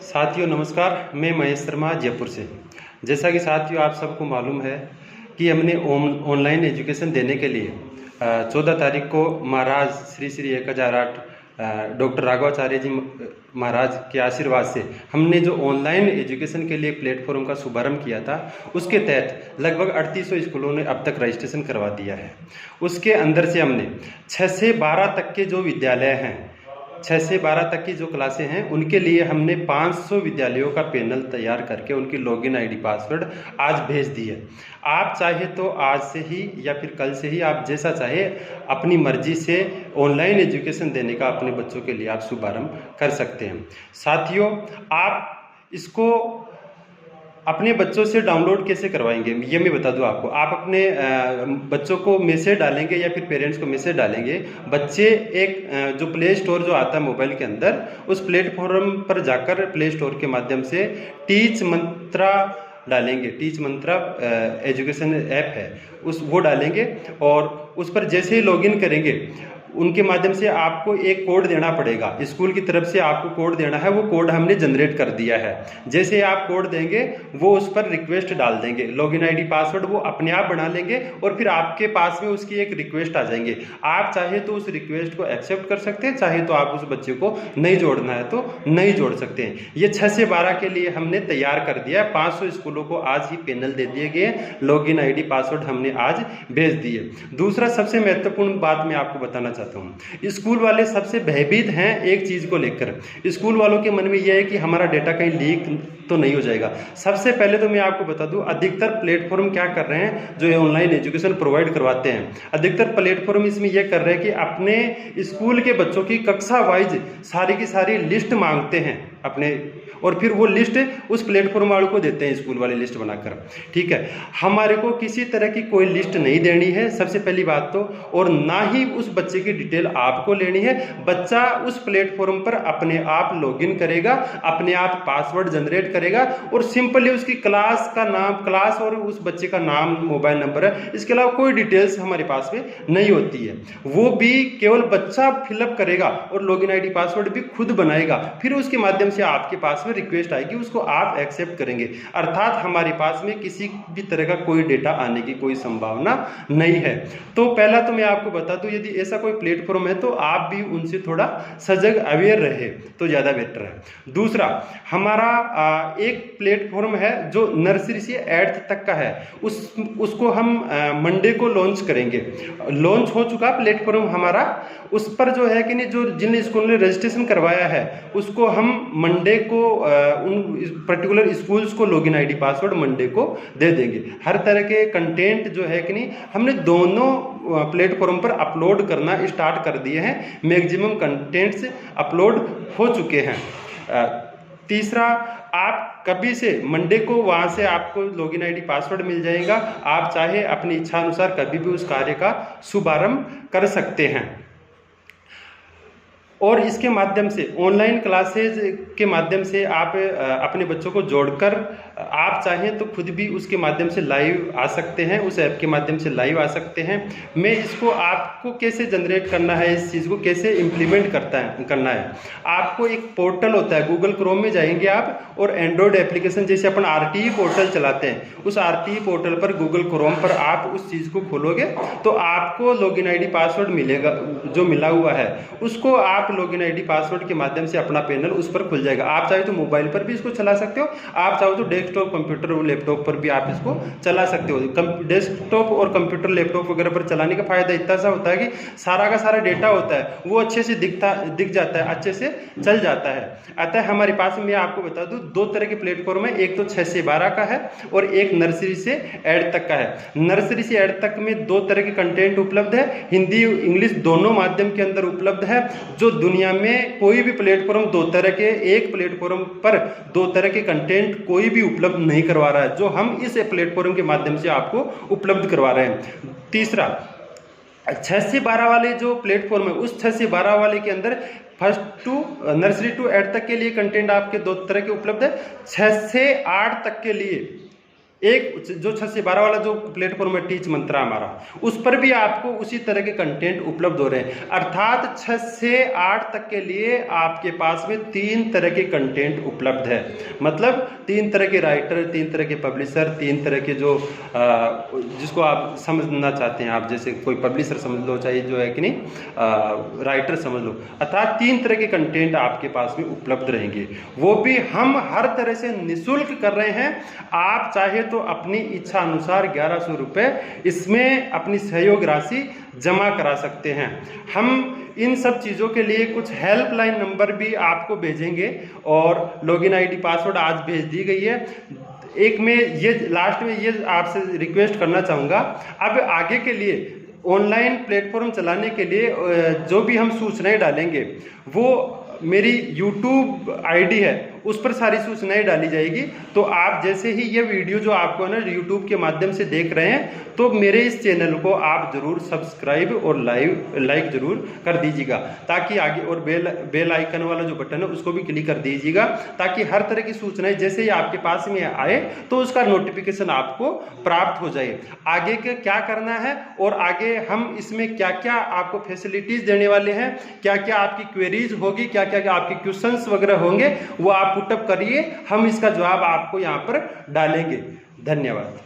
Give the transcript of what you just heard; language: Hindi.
साथियों नमस्कार, मैं महेश शर्मा जयपुर से। जैसा कि साथियों आप सबको मालूम है कि हमने ऑनलाइन एजुकेशन देने के लिए 14 तारीख को महाराज श्री श्री 1008 डॉक्टर राघवाचार्य जी महाराज के आशीर्वाद से हमने जो ऑनलाइन एजुकेशन के लिए एक प्लेटफॉर्म का शुभारंभ किया था, उसके तहत लगभग 3800 स्कूलों ने अब तक रजिस्ट्रेशन करवा दिया है। उसके अंदर से हमने 6 से 12 तक के जो विद्यालय हैं, 6 से 12 तक की जो क्लासें हैं, उनके लिए हमने 500 विद्यालयों का पैनल तैयार करके उनकी लॉगिन आईडी पासवर्ड आज भेज दी है। आप चाहे तो आज से ही या फिर कल से ही, आप जैसा चाहे अपनी मर्जी से ऑनलाइन एजुकेशन देने का अपने बच्चों के लिए आप शुभारंभ कर सकते हैं। साथियों, आप इसको अपने बच्चों से डाउनलोड कैसे करवाएंगे ये मैं बता दूं आपको। आप अपने बच्चों को मैसेज डालेंगे या फिर पेरेंट्स को मैसेज डालेंगे। बच्चे एक जो प्ले स्टोर जो आता है मोबाइल के अंदर, उस प्लेटफॉर्म पर जाकर प्ले स्टोर के माध्यम से टीच मंत्रा डालेंगे। टीच मंत्रा एजुकेशन ऐप है, वो डालेंगे और उस पर जैसे ही लॉगिन करेंगे उनके माध्यम से आपको एक कोड देना पड़ेगा। स्कूल की तरफ से आपको कोड देना है, वो कोड हमने जनरेट कर दिया है। जैसे आप कोड देंगे वो उस पर रिक्वेस्ट डाल देंगे, लॉगिन आईडी पासवर्ड वो अपने आप बना लेंगे और फिर आपके पास में उसकी एक रिक्वेस्ट आ जाएंगे। आप चाहे तो उस रिक्वेस्ट को एक्सेप्ट कर सकते हैं, चाहे तो आप उस बच्चे को नहीं जोड़ना है तो नहीं जोड़ सकते हैं। ये 6 से 12 के लिए हमने तैयार कर दिया है। 500 स्कूलों को आज ही पैनल दे दिए गए, लॉगिन आईडी पासवर्ड हमने आज भेज दिए। दूसरा सबसे महत्वपूर्ण बात मैं आपको बताना चाहता हूं, स्कूल वाले सबसे भयभीत हैं एक चीज को लेकर। स्कूल वालों के मन में यह है कि हमारा डेटा कहीं लीक तो नहीं हो जाएगा। सबसे पहले तो मैं आपको बता दूं, अधिकतर प्लेटफॉर्म क्या कर रहे हैं जो ऑनलाइन एजुकेशन प्रोवाइड करवाते हैं, अधिकतर प्लेटफॉर्म इसमें यह कर रहे हैं कि अपने स्कूल के बच्चों की कक्षा वाइज सारी की सारी लिस्ट मांगते हैं अपने, और फिर वो लिस्ट उस प्लेटफॉर्म वालों को देते हैं, स्कूल वाले लिस्ट बनाकर। ठीक है, हमारे को किसी तरह की कोई लिस्ट नहीं देनी है सबसे पहली बात तो, और ना ही उस बच्चे की डिटेल आपको लेनी है। बच्चा उस प्लेटफॉर्म पर अपने आप लॉगिन करेगा, अपने आप पासवर्ड जनरेट करेगा और सिंपली उसकी क्लास का नाम, क्लास और उस बच्चे का नाम, मोबाइल नंबर है, इसके अलावा कोई डिटेल्स हमारे पास में नहीं होती है। वो भी केवल बच्चा फिलअप करेगा और लॉगिन आईडी पासवर्ड भी खुद बनाएगा, फिर उसके माध्यम से आपके पास में रिक्वेस्ट आएगी, उसको आप एक्सेप्ट करेंगे। अर्थात हमारे पास में किसी भी तरह का कोई डेटा आने की कोई संभावना नहीं है। तो पहला तो मैं आपको बता दूं, यदि ऐसा कोई प्लेटफॉर्म है तो आप भी उनसे थोड़ा सजग अवेयर रहे तो ज़्यादा बेटर है। दूसरा, हमारा एक प्लेटफॉर्म है जो नर्सरी से 8th तक का है, उसको हम मंडे को लॉन्च करेंगे। लॉन्च हो चुका प्लेटफॉर्म हमारा, उस पर जो है कि नहीं, जो जिन स्कूल ने रजिस्ट्रेशन करवाया है उसको हम मंडे को उन पर्टिकुलर स्कूल्स को लॉगिन आईडी पासवर्ड मंडे को दे देंगे। हर तरह के कंटेंट जो है कि नहीं, हमने दोनों प्लेटफॉर्म पर अपलोड करना स्टार्ट कर दिए हैं। मैक्सिमम कंटेंट्स अपलोड हो चुके हैं। तीसरा, आप कभी से मंडे को वहाँ से आपको लॉगिन आईडी पासवर्ड मिल जाएगा। आप चाहे अपनी इच्छा अनुसार कभी भी उस कार्य का शुभारंभ कर सकते हैं। और इसके माध्यम से ऑनलाइन क्लासेज के माध्यम से आप अपने बच्चों को जोड़कर आप चाहें तो खुद भी उसके माध्यम से लाइव आ सकते हैं, उस ऐप के माध्यम से लाइव आ सकते हैं। मैं इसको आपको कैसे जनरेट करना है, इस चीज़ को कैसे इम्प्लीमेंट करना है, आपको एक पोर्टल होता है, गूगल क्रोम में जाएंगे आप और एंड्रॉयड एप्लीकेशन जैसे अपन RTE पोर्टल चलाते हैं, उस RTE पोर्टल पर गूगल क्रोम पर आप उस चीज़ को खोलोगे तो आपको लॉगिन आईडी पासवर्ड मिलेगा, जो मिला हुआ है उसको आप लॉगिन आईडी पासवर्ड के माध्यम से अपना पैनल उस पर खुल जाएगा। आप चाहे तो मोबाइल पर भी इसको चला सकते हो, आप चाहो तो डेस्कटॉप, कंप्यूटर और लैपटॉप पर भी आप इसको चला सकते हो। डेस्कटॉप और कंप्यूटर, लैपटॉप वगैरह पर चलाने का फायदा इतना सा होता है कि सारा का सारा डेटा होता है वो अच्छे से दिख जाता है, अच्छे से चल जाता है। अतः हमारे पास में आपको बता दूं, 2 तरह के प्लेटफॉर्म है, एक तो 6 से 12 का है और एक नर्सरी से 8 तक का है। नर्सरी से 8 तक में 2 तरह के कंटेंट उपलब्ध है, हिंदी इंग्लिश दोनों माध्यम के अंदर उपलब्ध है। जो दुनिया में कोई भी प्लेटफॉर्म 2 तरह के, एक प्लेटफॉर्म पर 2 तरह के कंटेंट कोई भी उपलब्ध नहीं करवा रहा है, जो हम इस प्लेटफॉर्म के माध्यम से आपको उपलब्ध करवा रहे हैं। तीसरा, 6 से 12 वाले जो प्लेटफॉर्म है, उस 6 से 12 वाले के अंदर नर्सरी टू 8 तक के लिए कंटेंट आपके 2 तरह के उपलब्ध है। 6 से 8 तक के लिए एक जो 6 से 12 वाला जो प्लेटफॉर्म है टीच मंत्रा हमारा, उस पर भी आपको उसी तरह के कंटेंट उपलब्ध हो रहे हैं। अर्थात 6 से 8 तक के लिए आपके पास में 3 तरह के कंटेंट उपलब्ध है। मतलब 3 तरह के राइटर, 3 तरह के पब्लिशर, 3 तरह के जो जिसको आप समझना चाहते हैं, आप जैसे कोई पब्लिशर समझ लो, चाहे जो है कि नहीं राइटर समझ लो, अर्थात 3 तरह के कंटेंट आपके पास में उपलब्ध रहेंगे। वो भी हम हर तरह से निःशुल्क कर रहे हैं। आप चाहे तो अपनी इच्छा अनुसार 1100 रुपये इसमें अपनी सहयोग राशि जमा करा सकते हैं। हम इन सब चीज़ों के लिए कुछ हेल्पलाइन नंबर भी आपको भेजेंगे और लॉगिन आईडी पासवर्ड आज भेज दी गई है। एक मैं ये लास्ट में ये आपसे रिक्वेस्ट करना चाहूँगा, अब आगे के लिए ऑनलाइन प्लेटफॉर्म चलाने के लिए जो भी हम सूचनाएं डालेंगे वो मेरी YouTube आईडी है, उस पर सारी सूचनाएं डाली जाएगी। तो आप जैसे ही ये वीडियो जो आपको ना YouTube के माध्यम से देख रहे हैं, तो मेरे इस चैनल को आप जरूर सब्सक्राइब और लाइक जरूर कर दीजिएगा, ताकि आगे और बेल आइकन वाला जो बटन है उसको भी क्लिक कर दीजिएगा, ताकि हर तरह की सूचनाएं जैसे ही आपके पास में आए तो उसका नोटिफिकेशन आपको प्राप्त हो जाए। आगे के क्या करना है और आगे हम इसमें क्या क्या आपको फैसिलिटीज देने वाले हैं, क्या क्या आपकी क्वेरीज होगी, क्या क्या आपके क्वेश्चंस वगैरह होंगे, वो आप पुटअप करिए, हम इसका जवाब आपको यहाँ पर डालेंगे। धन्यवाद।